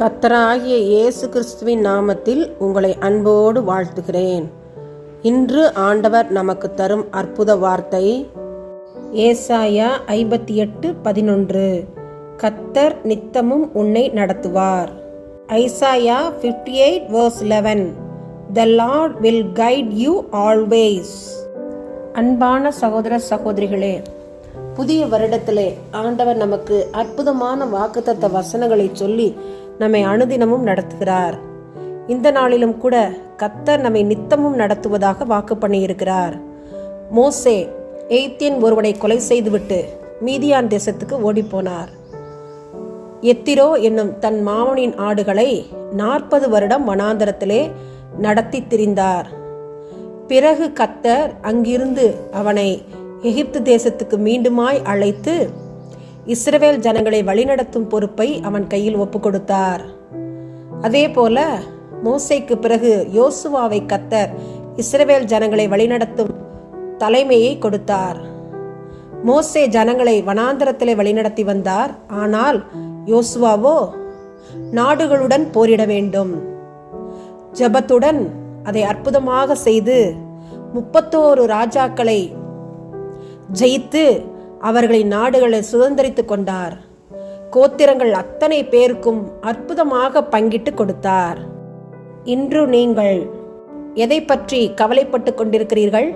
கர்த்தராகிய இயேசு கிறிஸ்துவின் நாமத்தில் உங்களை அன்போடு வாழ்த்துகிறேன். இன்று ஆண்டவர் நமக்கு தரும் அற்புத வார்த்தை ஏசாயா 58:11. கர்த்தர் நித்தமும் உன்னை நடத்துவார். Isaiah 58:11. The Lord will guide you always. அன்பான சகோதர சகோதரிகளே, புதிய வருடத்திலே ஆண்டவர் நமக்கு அற்புதமான வாக்குத்தத்த வசனங்களை சொல்லி நம்மை அனுதினமும் நடத்துகிறார். இந்த நாளிலும் கூட கர்த்தர் நம்மை நித்தமும் நடத்துவதாக வாக்கு பண்ணியிருக்கிறார். மோசே எகிப்தியன் ஒருவனை கொலை செய்துவிட்டு மீதியான் தேசத்துக்கு ஓடிப்போனார். எத்திரோ என்னும் தன் மாமனின் ஆடுகளை 40 வருடம் வனாந்தரத்திலே நடத்தி திரிந்தார். பிறகு கர்த்தர் அங்கிருந்து அவனை எகிப்து தேசத்துக்கு மீண்டுமாய் அழைத்து இஸ்ரவேல் ஜனங்களை வழிநடத்தும் பொறுப்பை அவன் கையில் ஒப்பு கொடுத்தார். அதே போல மோசேக்கு பிறகு யோசுவாவை கர்த்தர் இஸ்ரவேல் ஜனங்களை வழிநடத்தும் தலைமையை கொடுத்தார். மோசே ஜனங்களை வனாந்தரத்திலே வழிநடத்தி வந்தார். ஆனால் யோசுவாவோ நாடுகளுடன் போரிட வேண்டும், ஜெபத்துடன் அதை அற்புதமாக செய்து 31 ராஜாக்களை ஜெயித்து அவர்களின் நாடுகளை சுதந்திரித்துக் கொண்டார். கோத்திரங்கள் அத்தனை பேருக்கும் அற்புதமாக பங்கிட்டு கொடுத்தார். இன்று நீங்கள் எதை பற்றி கவலைப்பட்டு கொண்டிருக்கிறீர்கள்?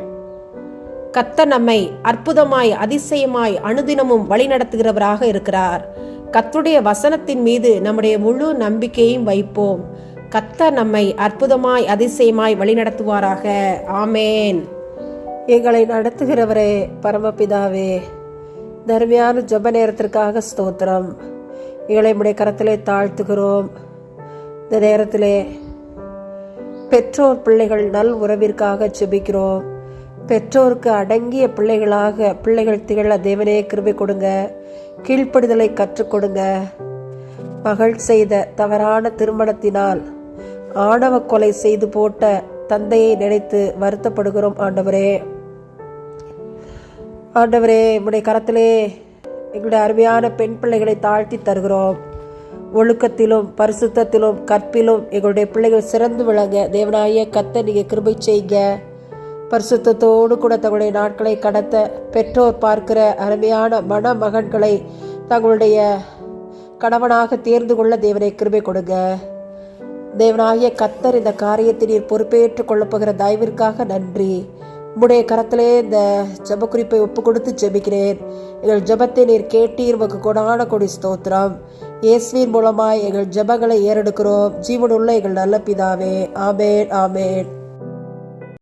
கர்த்தர் நம்மை அற்புதமாய் அதிசயமாய் அனுதினமும் வழிநடத்துகிறவராக இருக்கிறார். கர்த்தருடைய வசனத்தின் மீது நம்முடைய முழு நம்பிக்கையும் வைப்போம். கர்த்தர் நம்மை அற்புதமாய் அதிசயமாய் வழிநடத்துவாராக. ஆமேன். எங்களை நடத்துகிறவரே, பரமபிதாவே, தர்மியான ஜெப நேரத்திற்காக ஸ்தோத்திரம். எங்களை உம்முடைய கரத்திலே தாழ்த்துகிறோம். இந்த நேரத்திலே பெற்றோர் பிள்ளைகள் நல் உறவிற்காக ஜெபிக்கிறோம். பெற்றோருக்கு அடங்கிய பிள்ளைகள் திகழ தேவனே கிருபை கொடுங்க. கீழ்ப்படிதலை கற்றுக் கொடுங்க. மகள் செய்த தவறான திருமணத்தினால் ஆணவ கொலை செய்து போட்ட தந்தையை நினைத்து வருத்தப்படுகிறோம். ஆண்டவரே, உம்முடைய கரத்திலே எங்களுடைய அருமையான பெண் பிள்ளைகளை தாழ்த்தி தருகிறோம். ஒழுக்கத்திலும் பரிசுத்தத்திலும் கற்பிலும் எங்களுடைய பிள்ளைகள் சிறந்து விளங்க தேவனாய கர்த்தர் நீங்கள் கிருபை செய்க. பரிசுத்தத்தோடு கூட தங்களுடைய நாட்களை கடத்த பெற்றோர் பார்க்கிற அருமையான மணமகன்களை தங்களுடைய கணவனாக தேர்ந்து கொள்ள தேவனை கிருபை கொடுங்க. தேவனாகிய கர்த்தர் இந்த காரியத்தை நீர் பொறுப்பேற்றுக் கொள்ளப்போகிற தயவிற்காக நன்றி. உம்முடைய கரத்திலே இந்த ஜெப குறிப்பை ஒப்பு கொடுத்து ஜெபிக்கிறேன். எங்கள் ஜெபத்தை நீர் கேட்டீர். உமக்கு கொடான கொடி ஸ்தோத்திரம். இயேசுவின் மூலமாய் எங்கள் ஜெபங்களை ஏறெடுக்கிறோம். ஜீவனுள்ள எங்கள் நல்ல பிதாவே. ஆமேன், ஆமேன்.